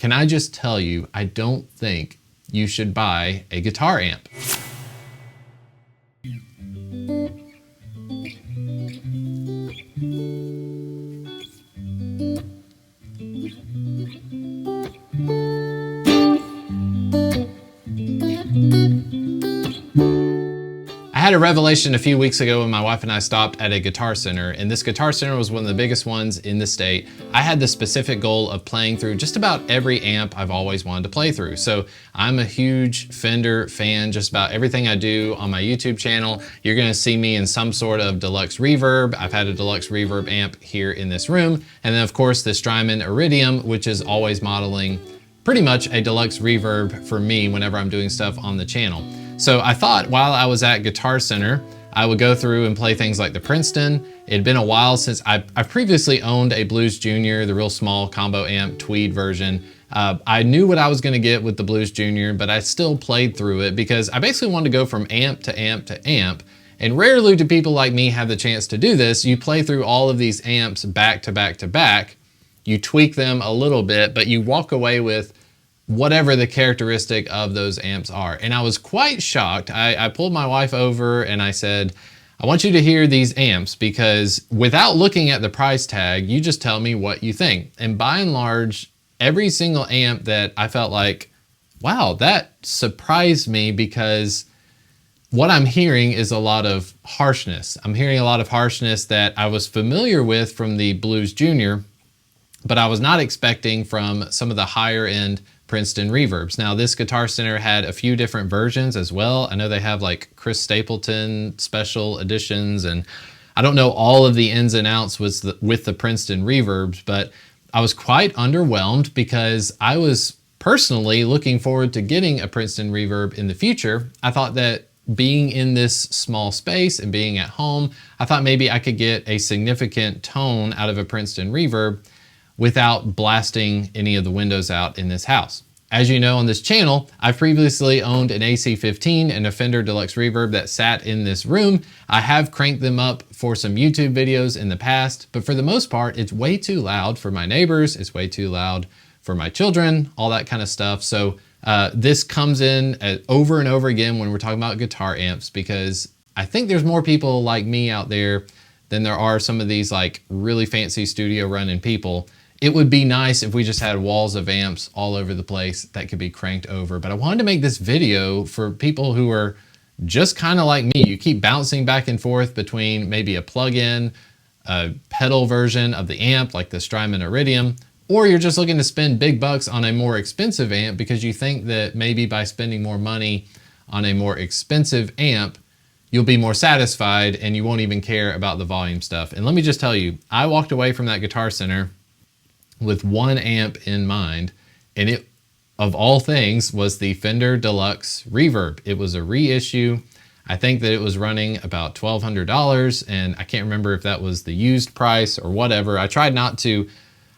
can I just tell you, I don't think you should buy a guitar amp. I had a revelation a few weeks ago when my wife and I stopped at a guitar center, and this guitar center was one of the biggest ones in the state. I had the specific goal of playing through just about every amp I've always wanted to play through. So I'm a huge Fender fan. Just about everything I do on my YouTube channel, you're gonna see me in some sort of deluxe reverb. I've had a deluxe reverb amp here in this room. And then of course the Strymon Iridium, which is always modeling pretty much a deluxe reverb for me whenever I'm doing stuff on the channel. So I thought while I was at Guitar Center, I would go through and play things like the Princeton. It had been a while since I previously owned a Blues Junior, the real small combo amp tweed version. I knew what I was gonna get with the Blues Junior, but I still played through it because I basically wanted to go from amp to amp to amp. And rarely do people like me have the chance to do this. You play through all of these amps back to back to back. You tweak them a little bit, but you walk away with whatever the characteristic of those amps are. And I was quite shocked. I pulled my wife over and I said, I want you to hear these amps because without looking at the price tag, you just tell me what you think. And by and large, every single amp that I felt like, wow, that surprised me because what I'm hearing is a lot of harshness. I'm hearing a lot of harshness that I was familiar with from the Blues Junior, but I was not expecting from some of the higher end Princeton reverbs. Now this Guitar Center had a few different versions as well. I know they have like Chris Stapleton special editions, and I don't know all of the ins and outs with the Princeton reverbs, but I was quite underwhelmed because I was personally looking forward to getting a Princeton reverb in the future. I thought that being in this small space and being at home, I thought maybe I could get a significant tone out of a Princeton reverb without blasting any of the windows out in this house. As you know on this channel, I've previously owned an AC-15 and a Fender Deluxe Reverb that sat in this room. I have cranked them up for some YouTube videos in the past, but for the most part, it's way too loud for my neighbors, it's way too loud for my children, all that kind of stuff. So this comes in over and over again when we're talking about guitar amps, because I think there's more people like me out there than there are some of these like really fancy studio running people. It would be nice if we just had walls of amps all over the place that could be cranked over. But I wanted to make this video for people who are just kind of like me. You keep bouncing back and forth between maybe a plug-in, a pedal version of the amp like the Strymon Iridium, or you're just looking to spend big bucks on a more expensive amp because you think that maybe by spending more money on a more expensive amp, you'll be more satisfied and you won't even care about the volume stuff. And let me just tell you, I walked away from that Guitar Center with one amp in mind, and it, of all things, was the Fender Deluxe Reverb. It was a reissue. I think that it was running about $1,200, and I can't remember if that was the used price or whatever. I tried not to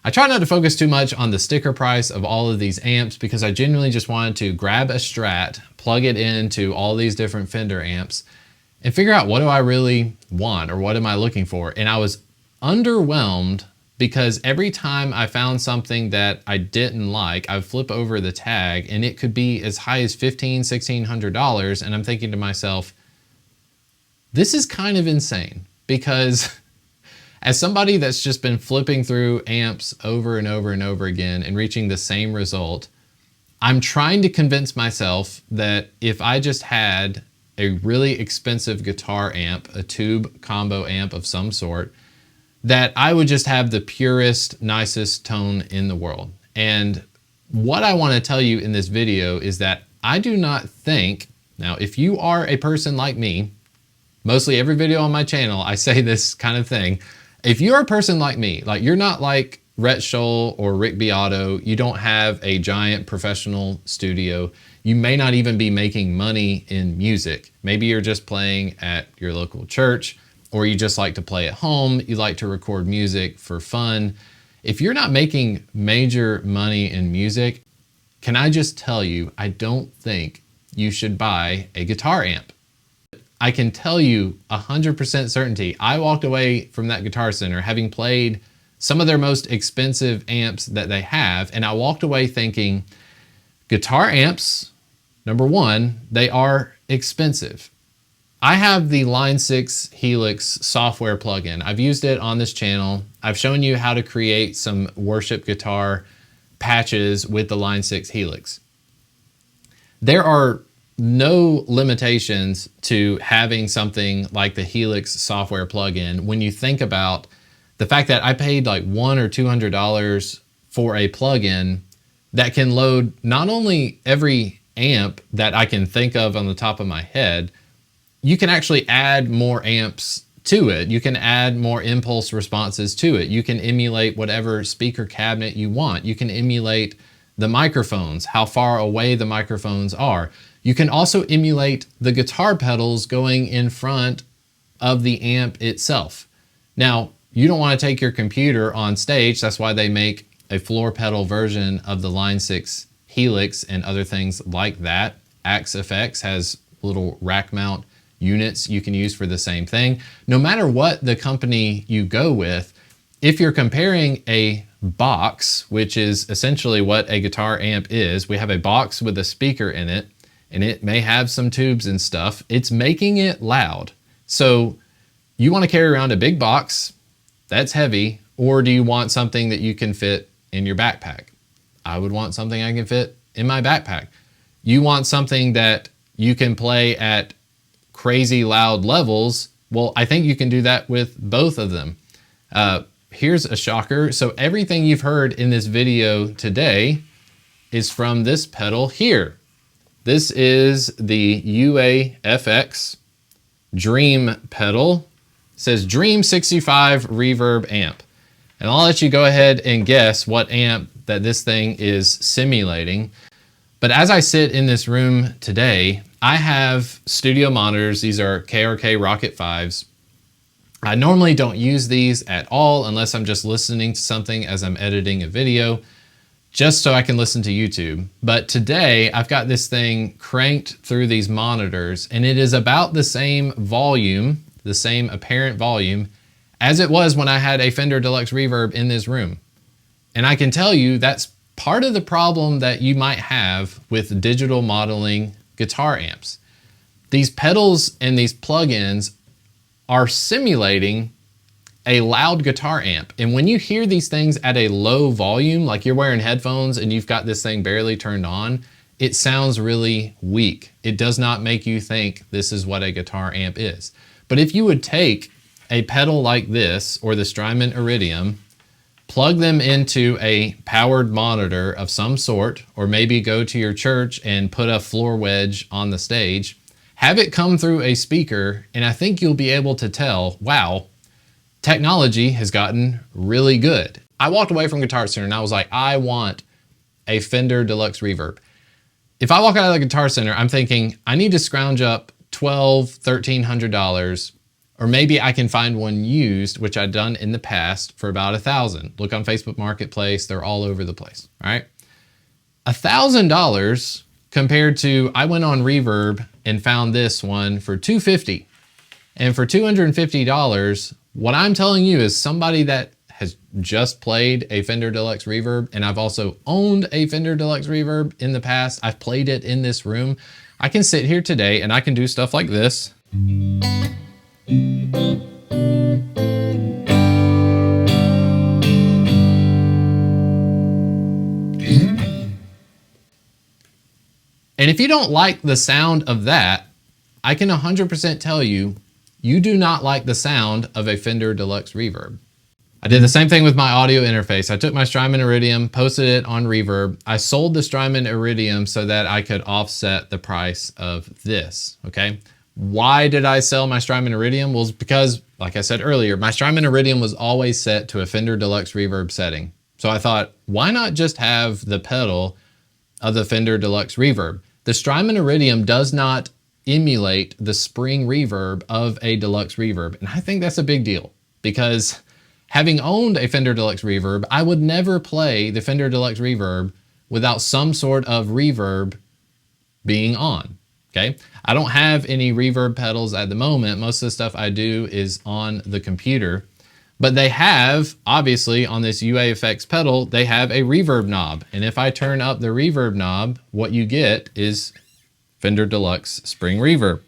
focus too much on the sticker price of all of these amps because I genuinely just wanted to grab a Strat, plug it into all these different Fender amps, and figure out what do I really want or what am I looking for. And I was underwhelmed because every time I found something that I didn't like, I would flip over the tag and it could be as high as $1,500, $1,600. And I'm thinking to myself, this is kind of insane, because as somebody that's just been flipping through amps over and over and over again and reaching the same result, I'm trying to convince myself that if I just had a really expensive guitar amp, a tube combo amp of some sort, that I would just have the purest, nicest tone in the world. And what I want to tell you in this video is that I do not think, now if you are a person like me, mostly every video on my channel I say this kind of thing, if you're a person like me, like you're not like Rhett Scholl or Rick Beato, you don't have a giant professional studio, you may not even be making money in music. Maybe you're just playing at your local church, or you just like to play at home, you like to record music for fun. If you're not making major money in music, can I just tell you, I don't think you should buy a guitar amp. I can tell you 100% certainty, I walked away from that Guitar Center having played some of their most expensive amps that they have. And I walked away thinking, guitar amps, number one, they are expensive. I have the Line 6 Helix software plugin. I've used it on this channel. I've shown you how to create some worship guitar patches with the Line 6 Helix. There are no limitations to having something like the Helix software plugin when you think about the fact that I paid like $100 or $200 for a plugin that can load not only every amp that I can think of on the top of my head, you can actually add more amps to it. You can add more impulse responses to it. You can emulate whatever speaker cabinet you want. You can emulate the microphones, how far away the microphones are. You can also emulate the guitar pedals going in front of the amp itself. Now, you don't want to take your computer on stage. That's why they make a floor pedal version of the Line 6 Helix and other things like that. Axe FX has little rack mount units you can use for the same thing. No matter what the company you go with, if you're comparing a box, which is essentially what a guitar amp is, we have a box with a speaker in it, and it may have some tubes and stuff. It's making it loud. So you want to carry around a big box that's heavy, or do you want something that you can fit in your backpack? I would want something I can fit in my backpack. You want something that you can play at crazy loud levels. Well, I think you can do that with both of them. Here's a shocker. So everything you've heard in this video today is from this pedal here. This is the UAFX Dream pedal. It says Dream 65 Reverb amp. And I'll let you go ahead and guess what amp that this thing is simulating. But as I sit in this room today, I have studio monitors. These are KRK Rocket 5s. I normally don't use these at all unless I'm just listening to something as I'm editing a video, just so I can listen to YouTube. But today I've got this thing cranked through these monitors, and it is about the same volume, the same apparent volume, as it was when I had a Fender Deluxe Reverb in this room. And I can tell you that's part of the problem that you might have with digital modeling guitar amps. These pedals and these plugins are simulating a loud guitar amp. And when you hear these things at a low volume, like you're wearing headphones and you've got this thing barely turned on, it sounds really weak. It does not make you think this is what a guitar amp is. But if you would take a pedal like this or the Strymon Iridium, plug them into a powered monitor of some sort, or maybe go to your church and put a floor wedge on the stage, have it come through a speaker, and I think you'll be able to tell, wow, technology has gotten really good. I walked away from Guitar Center and I was like, I want a Fender Deluxe Reverb. If I walk out of the Guitar Center, I'm thinking I need to scrounge up $1,200, $1,300, or maybe I can find one used, which I've done in the past, for about $1,000. Look on Facebook Marketplace, they're all over the place, all right? $1,000 compared to, I went on Reverb and found this one for $250. And for $250, what I'm telling you is somebody that has just played a Fender Deluxe Reverb, and I've also owned a Fender Deluxe Reverb in the past. I've played it in this room. I can sit here today and I can do stuff like this. And if you don't like the sound of that, I can 100% tell you, you do not like the sound of a Fender Deluxe Reverb. I did the same thing with my audio interface. I took my Strymon Iridium, posted it on Reverb. I sold the Strymon Iridium so that I could offset the price of this, okay? Why did I sell my Strymon Iridium? Well, it's because, like I said earlier, my Strymon Iridium was always set to a Fender Deluxe Reverb setting. So I thought, why not just have the pedal of the Fender Deluxe Reverb? The Strymon Iridium does not emulate the spring reverb of a Deluxe Reverb. And I think that's a big deal, because having owned a Fender Deluxe Reverb, I would never play the Fender Deluxe Reverb without some sort of reverb being on, okay? I don't have any reverb pedals at the moment. Most of the stuff I do is on the computer. But they have, obviously, on this UA Effects pedal, they have a reverb knob. And if I turn up the reverb knob, what you get is Fender Deluxe Spring Reverb.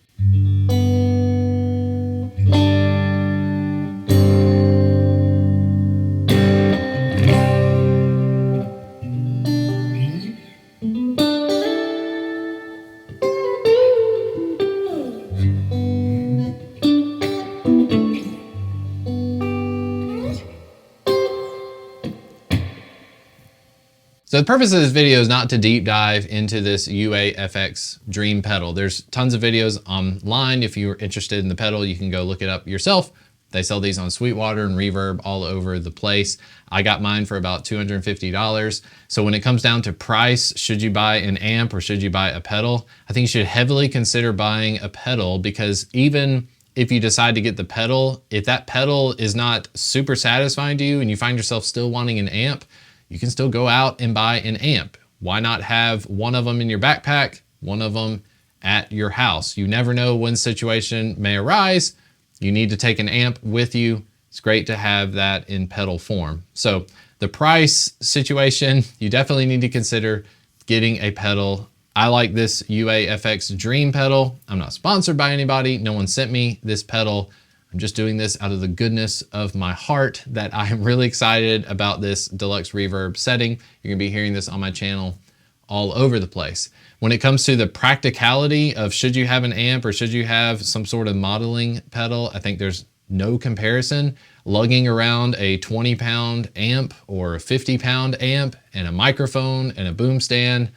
So the purpose of this video is not to deep dive into this UA FX Dream pedal. There's tons of videos online. If you're interested in the pedal, you can go look it up yourself. They sell these on Sweetwater and Reverb all over the place. I got mine for about $250. So when it comes down to price, should you buy an amp or should you buy a pedal? I think you should heavily consider buying a pedal, because even if you decide to get the pedal, if that pedal is not super satisfying to you and you find yourself still wanting an amp, you can still go out and buy an amp. Why not have one of them in your backpack, one of them at your house? You never know when situation may arise. You need to take an amp with you. It's great to have that in pedal form. So the price situation, you definitely need to consider getting a pedal. I like this UA FX Dream pedal. I'm not sponsored by anybody. No one sent me this pedal. I'm just doing this out of the goodness of my heart, that I am really excited about this Deluxe Reverb setting. You're gonna be hearing this on my channel all over the place. When it comes to the practicality of should you have an amp or should you have some sort of modeling pedal, I think there's no comparison. Lugging around a 20-pound amp or a 50-pound amp and a microphone and a boom stand,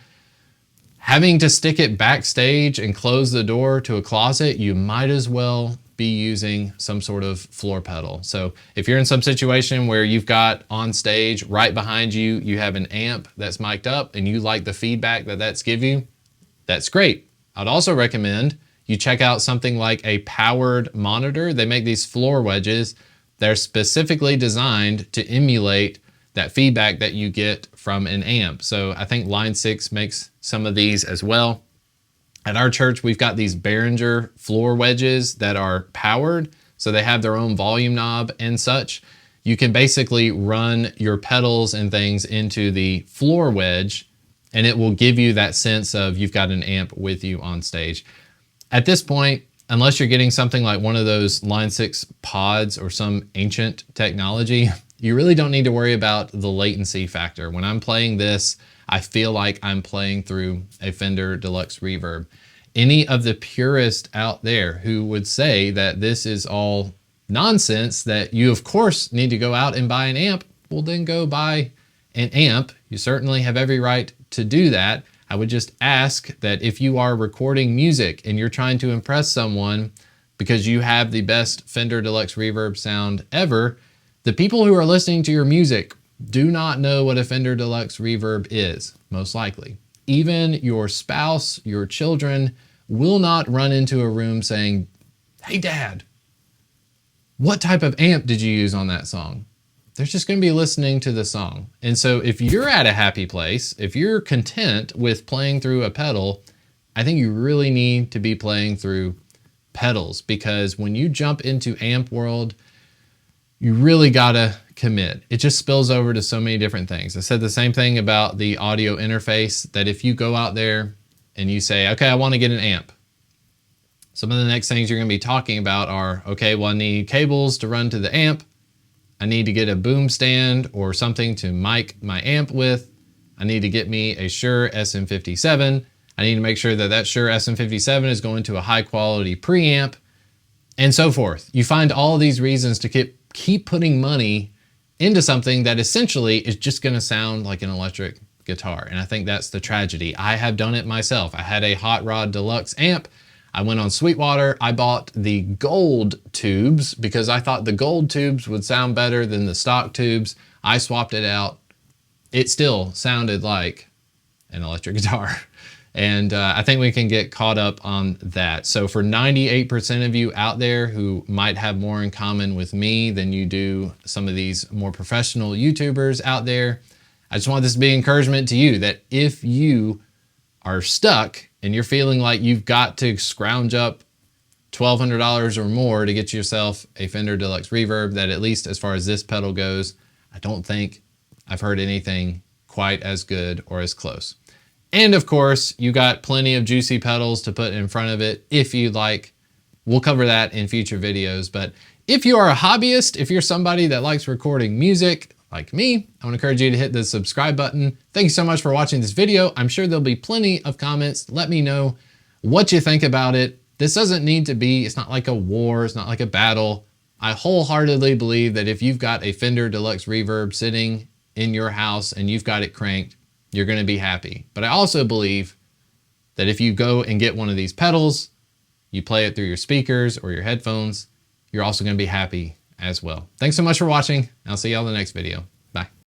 having to stick it backstage and close the door to a closet, you might as well be using some sort of floor pedal. So if you're in some situation where you've got on stage right behind you, you have an amp that's mic'd up and you like the feedback that that's give you, that's great. I'd also recommend you check out something like a powered monitor. They make these floor wedges. They're specifically designed to emulate that feedback that you get from an amp. So I think Line 6 makes some of these as well. At our church, we've got these Behringer floor wedges that are powered, so they have their own volume knob and such. You can basically run your pedals and things into the floor wedge, and it will give you that sense of you've got an amp with you on stage. At this point, unless you're getting something like one of those Line 6 pods or some ancient technology, you really don't need to worry about the latency factor. When I'm playing this, I feel like I'm playing through a Fender Deluxe Reverb. Any of the purists out there who would say that this is all nonsense, that you of course need to go out and buy an amp, well then go buy an amp. You certainly have every right to do that. I would just ask that if you are recording music and you're trying to impress someone because you have the best Fender Deluxe Reverb sound ever, the people who are listening to your music do not know what a Fender Deluxe Reverb is, most likely. Even your spouse, your children will not run into a room saying, "Hey Dad, what type of amp did you use on that song?" They're just gonna be listening to the song. And so if you're at a happy place, if you're content with playing through a pedal, I think you really need to be playing through pedals, because when you jump into amp world, you really gotta commit. It just spills over to so many different things. I said the same thing about the audio interface, that if you go out there and you say, okay, I wanna get an amp, some of the next things you're gonna be talking about are, okay, well, I need cables to run to the amp. I need to get a boom stand or something to mic my amp with. I need to get me a Shure SM57. I need to make sure that that Shure SM57 is going to a high quality preamp, and so forth. You find all these reasons to keep putting money into something that essentially is just gonna sound like an electric guitar. And I think that's the tragedy. I have done it myself. I had a Hot Rod Deluxe amp. I went on Sweetwater. I bought the gold tubes because I thought the gold tubes would sound better than the stock tubes. I swapped it out. It still sounded like an electric guitar. And I think we can get caught up on that. So for 98% of you out there who might have more in common with me than you do some of these more professional YouTubers out there, I just want this to be encouragement to you that if you are stuck and you're feeling like you've got to scrounge up $1,200 or more to get yourself a Fender Deluxe Reverb that, at least as far as this pedal goes, I don't think I've heard anything quite as good or as close. And of course, you got plenty of juicy pedals to put in front of it if you'd like. We'll cover that in future videos. But if you are a hobbyist, if you're somebody that likes recording music like me, I want to encourage you to hit the subscribe button. Thank you so much for watching this video. I'm sure there'll be plenty of comments. Let me know what you think about it. This doesn't need to be, it's not like a war, it's not like a battle. I wholeheartedly believe that if you've got a Fender Deluxe Reverb sitting in your house and you've got it cranked, you're going to be happy. But I also believe that if you go and get one of these pedals, you play it through your speakers or your headphones, you're also going to be happy as well. Thanks so much for watching. I'll see you all in the next video. Bye.